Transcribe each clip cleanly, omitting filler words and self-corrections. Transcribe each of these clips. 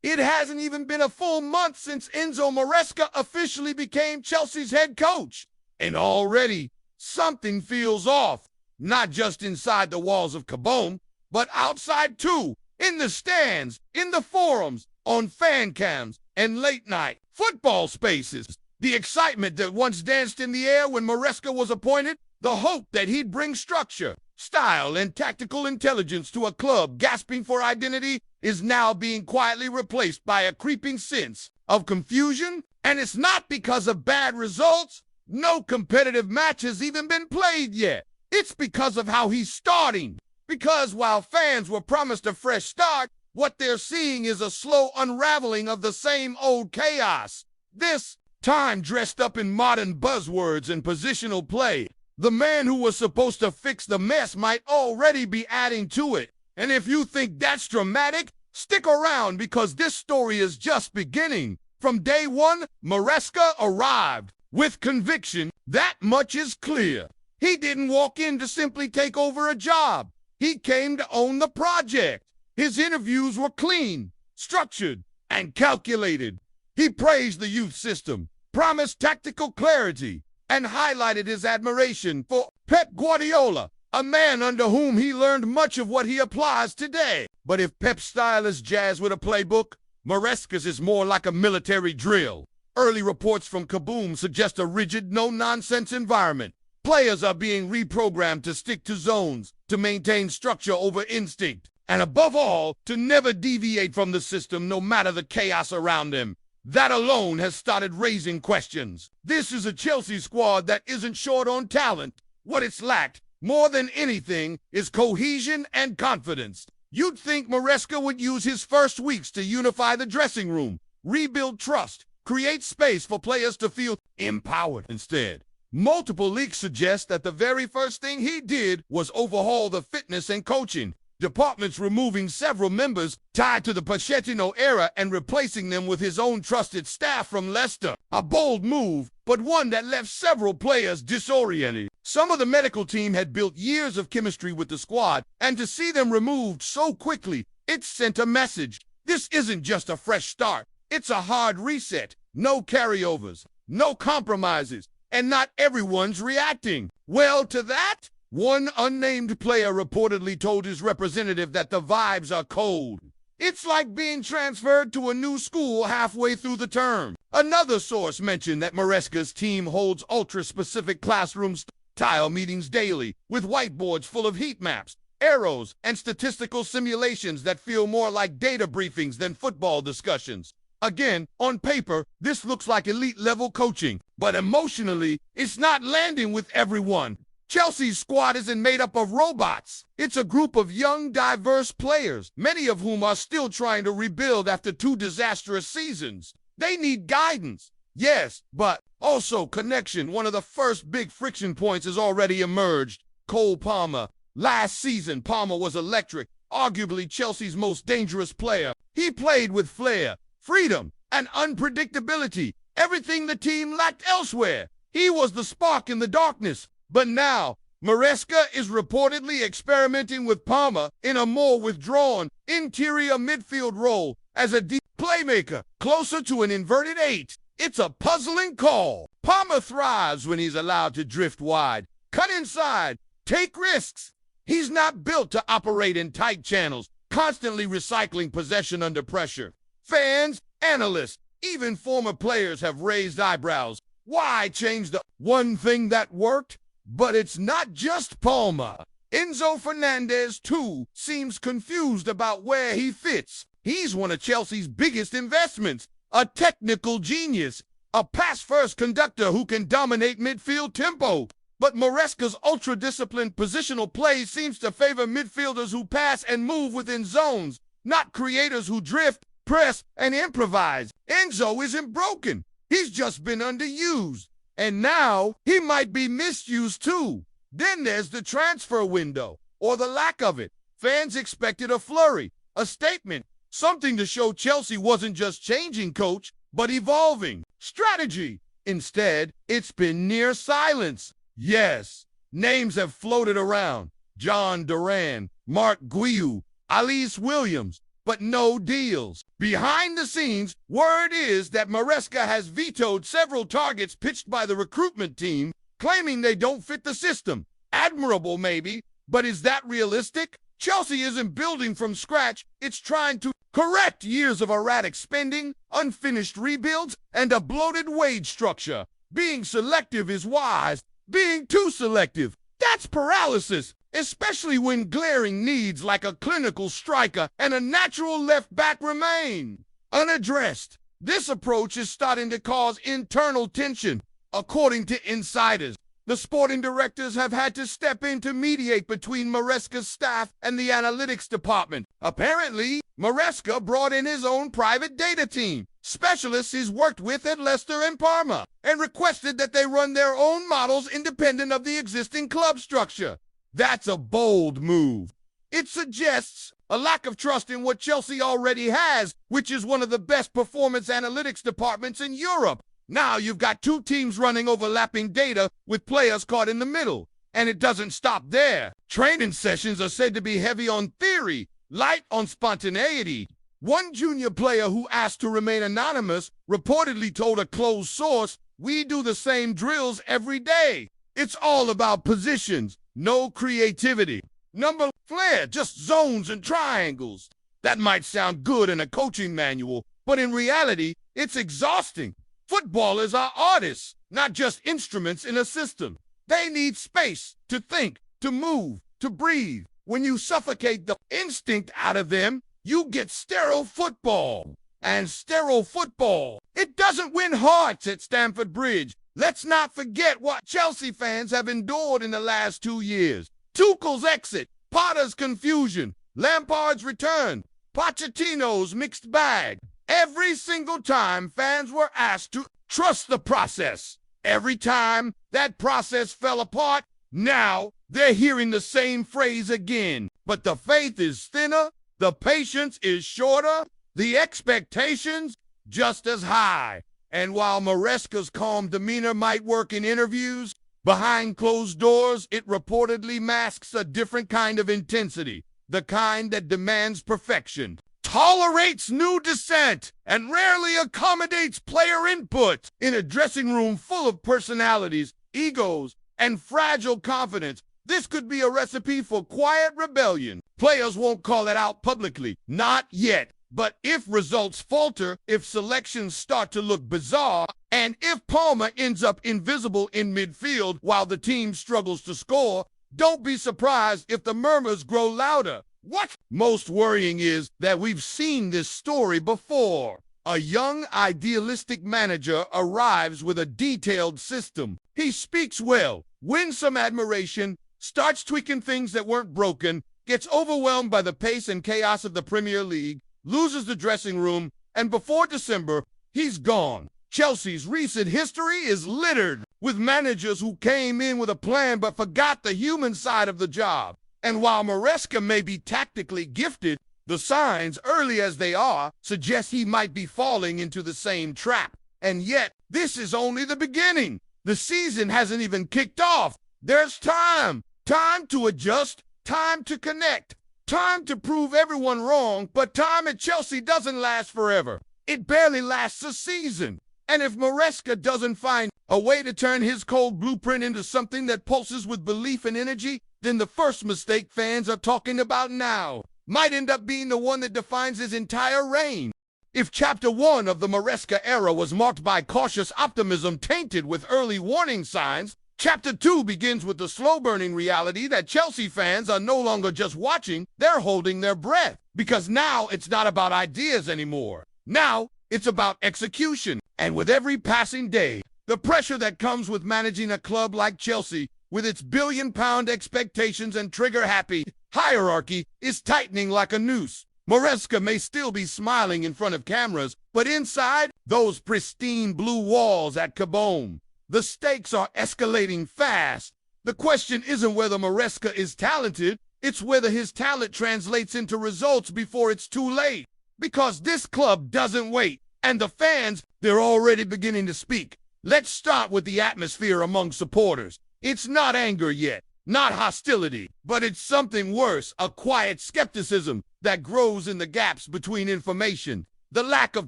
It hasn't even been a full month since Enzo Moresca officially became Chelsea's head coach. And already, something feels off, not just inside the walls of Kaboom, but outside too, in the stands, in the forums, on fan cams, and late-night football spaces. The excitement that once danced in the air when Moresca was appointed, the hope that he'd bring structure, style, and tactical intelligence to a club gasping for identity is now being quietly replaced by a creeping sense of confusion. And it's not because of bad results. No competitive match has even been played yet. It's because of how he's starting. Because while fans were promised a fresh start, what they're seeing is a slow unraveling of the same old chaos. This time dressed up in modern buzzwords and positional play. The man who was supposed to fix the mess might already be adding to it. And if you think that's dramatic, stick around because this story is just beginning. From day one, Moresca arrived with conviction. That much is clear. He didn't walk in to simply take over a job. He came to own the project. His interviews were clean, structured, and calculated. He praised the youth system, promised tactical clarity, and highlighted his admiration for Pep Guardiola, a man under whom he learned much of what he applies today. But if Pep's style is jazz with a playbook, Moresca's is more like a military drill. Early reports from Kaboom suggest a rigid, no-nonsense environment. Players are being reprogrammed to stick to zones, to maintain structure over instinct, and above all, to never deviate from the system no matter the chaos around them. That alone has started raising questions. This is a Chelsea squad that isn't short on talent. What it's lacked, more than anything, is cohesion and confidence. You'd think Moresca would use his first weeks to unify the dressing room, rebuild trust, create space for players to feel empowered. Instead, multiple leaks suggest that the very first thing he did was overhaul the fitness and coaching departments, removing several members tied to the Pochettino era and replacing them with his own trusted staff from Leicester. A bold move, but one that left several players disoriented. Some of the medical team had built years of chemistry with the squad, and to see them removed so quickly, it sent a message. This isn't just a fresh start. It's a hard reset. No carryovers, no compromises, and not everyone's reacting well to that. One unnamed player reportedly told his representative that the vibes are cold. It's like being transferred to a new school halfway through the term. Another source mentioned that Moresca's team holds ultra-specific classroom-style meetings daily, with whiteboards full of heat maps, arrows, and statistical simulations that feel more like data briefings than football discussions. Again, on paper, this looks like elite-level coaching, but emotionally, it's not landing with everyone. Chelsea's squad isn't made up of robots. It's a group of young, diverse players, many of whom are still trying to rebuild after 2 disastrous seasons. They need guidance, yes, but also connection. One of the first big friction points has already emerged. Cole Palmer. Last season, Palmer was electric, arguably Chelsea's most dangerous player. He played with flair, freedom, and unpredictability, everything the team lacked elsewhere. He was the spark in the darkness. But now, Moresca is reportedly experimenting with Palmer in a more withdrawn, interior midfield role as a deep playmaker, closer to an inverted 8. It's a puzzling call. Palmer thrives when he's allowed to drift wide, cut inside, take risks. He's not built to operate in tight channels, constantly recycling possession under pressure. Fans, analysts, even former players have raised eyebrows. Why change the one thing that worked? But it's not just Palmer. Enzo Fernandez, too, seems confused about where he fits. He's one of Chelsea's biggest investments, a technical genius, a pass-first conductor who can dominate midfield tempo. But Moresca's ultra-disciplined positional play seems to favor midfielders who pass and move within zones, not creators who drift, press, and improvise. Enzo isn't broken. He's just been underused. And now, he might be misused too. Then there's the transfer window, or the lack of it. Fans expected a flurry, a statement, something to show Chelsea wasn't just changing coach, but evolving strategy. Instead, it's been near silence. Yes, names have floated around. John Duran, Mark Guiu, Alice Williams, but no deals. Behind the scenes, word is that Moresca has vetoed several targets pitched by the recruitment team, claiming they don't fit the system. Admirable, maybe, but is that realistic? Chelsea isn't building from scratch. It's trying to correct years of erratic spending, unfinished rebuilds, and a bloated wage structure. Being selective is wise. Being too selective, that's paralysis, especially when glaring needs like a clinical striker and a natural left back remain unaddressed. This approach is starting to cause internal tension. According to insiders, the sporting directors have had to step in to mediate between Moresca's staff and the analytics department. Apparently, Moresca brought in his own private data team, specialists he's worked with at Leicester and Parma, and requested that they run their own models independent of the existing club structure. That's a bold move. It suggests a lack of trust in what Chelsea already has, which is one of the best performance analytics departments in Europe. Now you've got two teams running overlapping data with players caught in the middle. And it doesn't stop there. Training sessions are said to be heavy on theory, light on spontaneity. One junior player who asked to remain anonymous reportedly told a closed source, "We do the same drills every day. It's all about positions, no creativity. Number flair, just zones and triangles." That might sound good in a coaching manual, but in reality, it's exhausting. Footballers are artists, not just instruments in a system. They need space to think, to move, to breathe. When you suffocate the instinct out of them, you get sterile football. And sterile football, it doesn't win hearts at Stamford Bridge. Let's not forget what Chelsea fans have endured in the last 2 years. Tuchel's exit, Potter's confusion, Lampard's return, Pochettino's mixed bag. Every single time fans were asked to trust the process. Every time that process fell apart, now they're hearing the same phrase again. But the faith is thinner, the patience is shorter, the expectations just as high. And while Moresca's calm demeanor might work in interviews, behind closed doors, it reportedly masks a different kind of intensity, the kind that demands perfection, tolerates new dissent, and rarely accommodates player input. In a dressing room full of personalities, egos, and fragile confidence, this could be a recipe for quiet rebellion. Players won't call it out publicly, not yet. But if results falter, if selections start to look bizarre, and if Palmer ends up invisible in midfield while the team struggles to score, don't be surprised if the murmurs grow louder. What's most worrying is that we've seen this story before. A young, idealistic manager arrives with a detailed system. He speaks well, wins some admiration, starts tweaking things that weren't broken, gets overwhelmed by the pace and chaos of the Premier League, loses the dressing room, and before December, he's gone. Chelsea's recent history is littered with managers who came in with a plan but forgot the human side of the job. And while Moresca may be tactically gifted, the signs, early as they are, suggest he might be falling into the same trap. And yet, this is only the beginning. The season hasn't even kicked off. There's time. Time to adjust, time to connect, time to prove everyone wrong, but time at Chelsea doesn't last forever. It barely lasts a season. And if Moresca doesn't find a way to turn his cold blueprint into something that pulses with belief and energy, then the first mistake fans are talking about now might end up being the one that defines his entire reign. If Chapter 1 of the Moresca era was marked by cautious optimism tainted with early warning signs, Chapter 2 begins with the slow-burning reality that Chelsea fans are no longer just watching, they're holding their breath. Because now it's not about ideas anymore. Now it's about execution. And with every passing day, the pressure that comes with managing a club like Chelsea, with its billion-pound expectations and trigger-happy hierarchy, is tightening like a noose. Moresca may still be smiling in front of cameras, but inside those pristine blue walls at Cabome, the stakes are escalating fast. The question isn't whether Moresca is talented, it's whether his talent translates into results before it's too late. Because this club doesn't wait, and the fans, they're already beginning to speak. Let's start with the atmosphere among supporters. It's not anger yet. not hostility, but it's something worse, a quiet skepticism that grows in the gaps between information, the lack of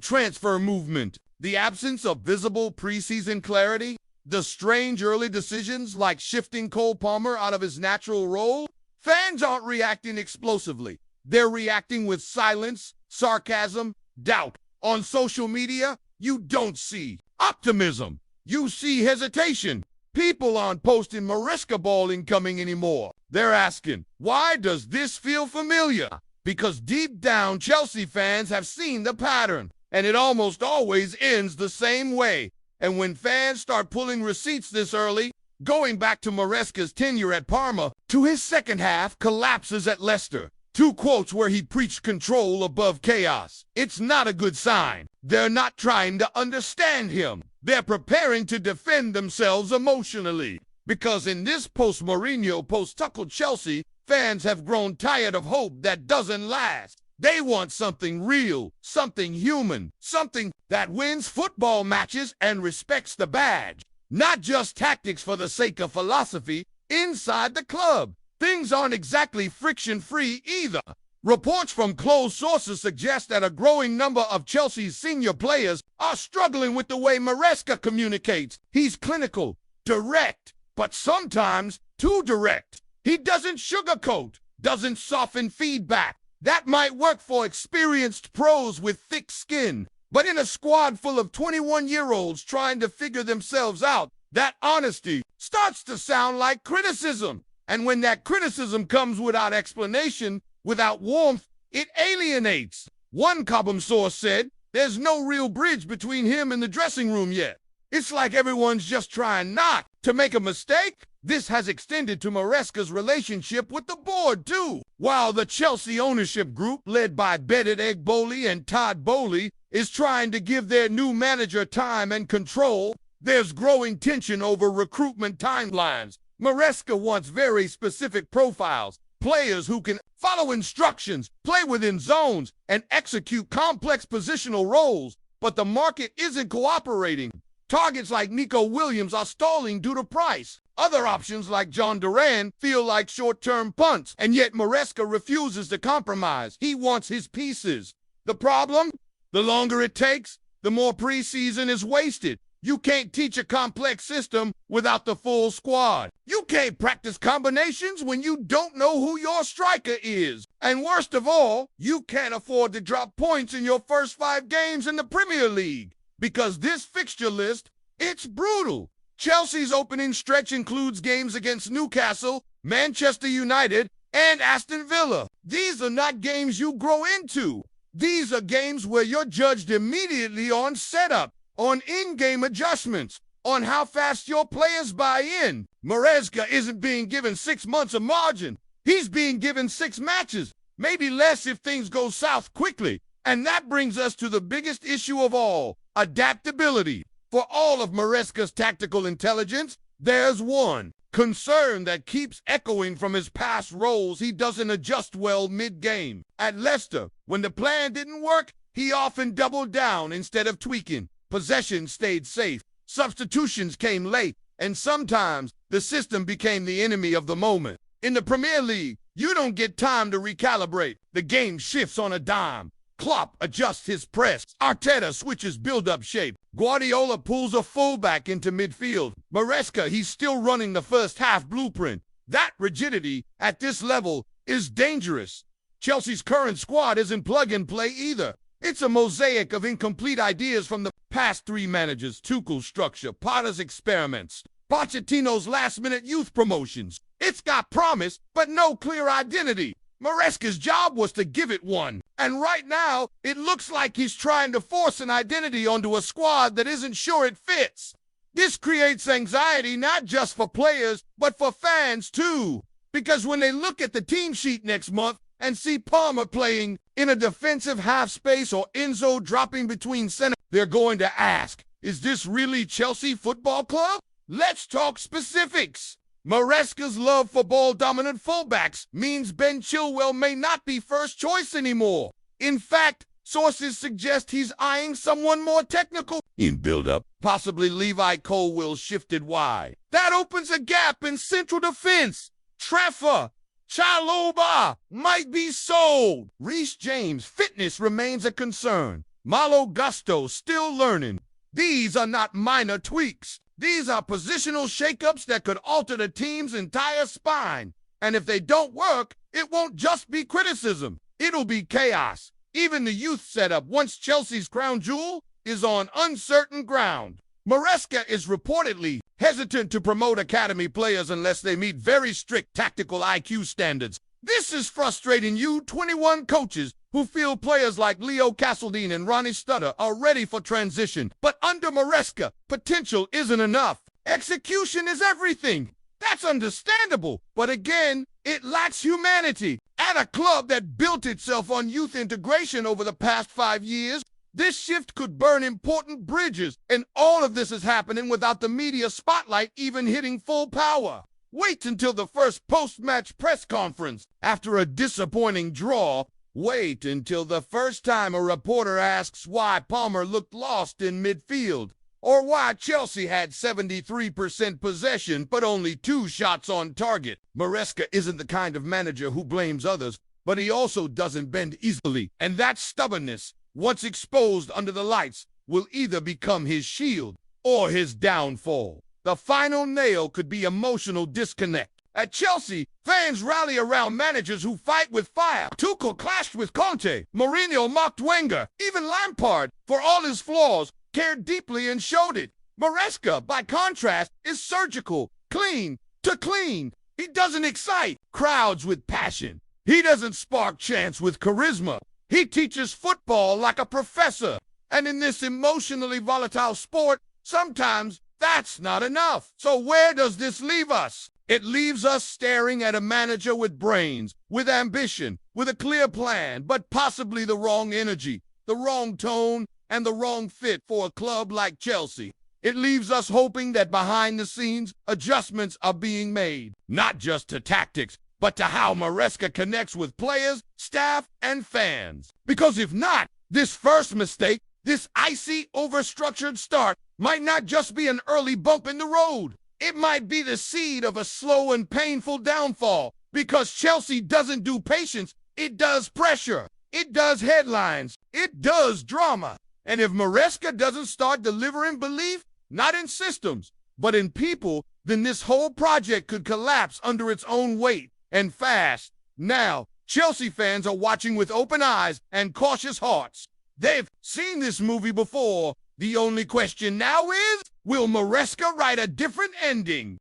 transfer movement, the absence of visible preseason clarity, the strange early decisions like shifting Cole Palmer out of his natural role. Fans aren't reacting explosively. They're reacting with silence, sarcasm, doubt. On social media, you don't see optimism. You see hesitation. People aren't posting Moresca ball incoming anymore. They're asking, why does this feel familiar? Because deep down, Chelsea fans have seen the pattern, and it almost always ends the same way. And when fans start pulling receipts this early, going back to Moresca's tenure at Parma, to his second half collapses at Leicester, two quotes where he preached control above chaos, it's not a good sign. They're not trying to understand him. They're preparing to defend themselves emotionally. Because in this post-Mourinho, post-Tuchel Chelsea, fans have grown tired of hope that doesn't last. They want something real, something human, something that wins football matches and respects the badge. Not just tactics for the sake of philosophy. Inside the club, things aren't exactly friction-free either. Reports from close sources suggest that a growing number of Chelsea's senior players are struggling with the way Moresca communicates. He's clinical, direct, but sometimes too direct. He doesn't sugarcoat, doesn't soften feedback. That might work for experienced pros with thick skin, but in a squad full of 21-year-olds trying to figure themselves out, that honesty starts to sound like criticism. And when that criticism comes without explanation, without warmth, it alienates. One column source said, there's no real bridge between him and the dressing room yet. It's like everyone's just trying not to make a mistake. This has extended to Moresca's relationship with the board, too. While the Chelsea ownership group, led by Bedded Egg Bowley and Todd Bowley, is trying to give their new manager time and control, there's growing tension over recruitment timelines. Moresca wants very specific profiles, players who can follow instructions, play within zones, and execute complex positional roles. But the market isn't cooperating. Targets like Nico Williams are stalling due to price. Other options like John Duran feel like short-term punts, and yet Moresca refuses to compromise. He wants his pieces. The problem? The longer it takes, the more preseason is wasted. You can't teach a complex system without the full squad. You can't practice combinations when you don't know who your striker is. And worst of all, you can't afford to drop points in your first 5 games in the Premier League. Because this fixture list, it's brutal. Chelsea's opening stretch includes games against Newcastle, Manchester United, and Aston Villa. These are not games you grow into. These are games where you're judged immediately on setup, on in-game adjustments, on how fast your players buy in. Moresca isn't being given 6 months of margin. He's being given 6 matches, maybe less if things go south quickly. And that brings us to the biggest issue of all, adaptability. For all of Moresca's tactical intelligence, there's one concern that keeps echoing from his past roles. He doesn't adjust well mid-game. At Leicester, when the plan didn't work, he often doubled down instead of tweaking. Possession stayed safe, substitutions came late, and sometimes the system became the enemy of the moment. In the Premier League, you don't get time to recalibrate. The game shifts on a dime. Klopp adjusts his press. Arteta switches build-up shape. Guardiola pulls a fullback into midfield. Moresca, he's still running the first half blueprint. That rigidity at this level is dangerous. Chelsea's current squad isn't plug-and-play either. It's a mosaic of incomplete ideas from the past 3 managers, Tuchel's structure, Potter's experiments, Pochettino's last-minute youth promotions. It's got promise, but no clear identity. Moresca's job was to give it one, and right now, it looks like he's trying to force an identity onto a squad that isn't sure it fits. This creates anxiety not just for players, but for fans too, because when they look at the team sheet next month and see Palmer playing in a defensive half space or Enzo dropping between center, they're going to ask, is this really Chelsea Football Club? Let's talk specifics. Moresca's love for ball-dominant fullbacks means Ben Chilwell may not be first choice anymore. In fact, sources suggest he's eyeing someone more technical in build-up. Possibly Levi Colwell shifted wide. That opens a gap in central defense. Trefa Chalobah might be sold. Reece James' fitness remains a concern. Malo Gusto still learning. These are not minor tweaks. These are positional shakeups that could alter the team's entire spine. And if they don't work, it won't just be criticism. It'll be chaos. Even the youth setup, once Chelsea's crown jewel, is on uncertain ground. Moresca is reportedly hesitant to promote academy players unless they meet very strict tactical IQ standards. This is frustrating U21 coaches who feel players like Leo Castledine and Ronnie Stutter are ready for transition. But under Moresca, potential isn't enough. Execution is everything. That's understandable. But again, it lacks humanity. At a club that built itself on youth integration over the past 5 years, this shift could burn important bridges, and all of this is happening without the media spotlight even hitting full power. Wait until the first post-match press conference. After a disappointing draw, wait until the first time a reporter asks why Palmer looked lost in midfield, or why Chelsea had 73% possession but only 2 shots on target. Moresca isn't the kind of manager who blames others, but he also doesn't bend easily, and that stubbornness, once exposed under the lights, will either become his shield or his downfall. The final nail could be emotional disconnect. At Chelsea, fans rally around managers who fight with fire. Tuchel clashed with Conte. Mourinho mocked Wenger. Even Lampard, for all his flaws, cared deeply and showed it. Moresca, by contrast, is surgical, clean to clean. He doesn't excite crowds with passion. He doesn't spark chants with charisma. He teaches football like a professor. And in this emotionally volatile sport, sometimes that's not enough. So where does this leave us? It leaves us staring at a manager with brains, with ambition, with a clear plan, but possibly the wrong energy, the wrong tone, and the wrong fit for a club like Chelsea. It leaves us hoping that behind the scenes, adjustments are being made, not just to tactics, but to how Moresca connects with players, staff, and fans. Because if not, this first mistake, this icy, overstructured start, might not just be an early bump in the road. It might be the seed of a slow and painful downfall. Because Chelsea doesn't do patience, it does pressure. It does headlines. It does drama. And if Moresca doesn't start delivering belief, not in systems, but in people, then this whole project could collapse under its own weight. And fast. Now, Chelsea fans are watching with open eyes and cautious hearts. They've seen this movie before. The only question now is, will Moresca write a different ending?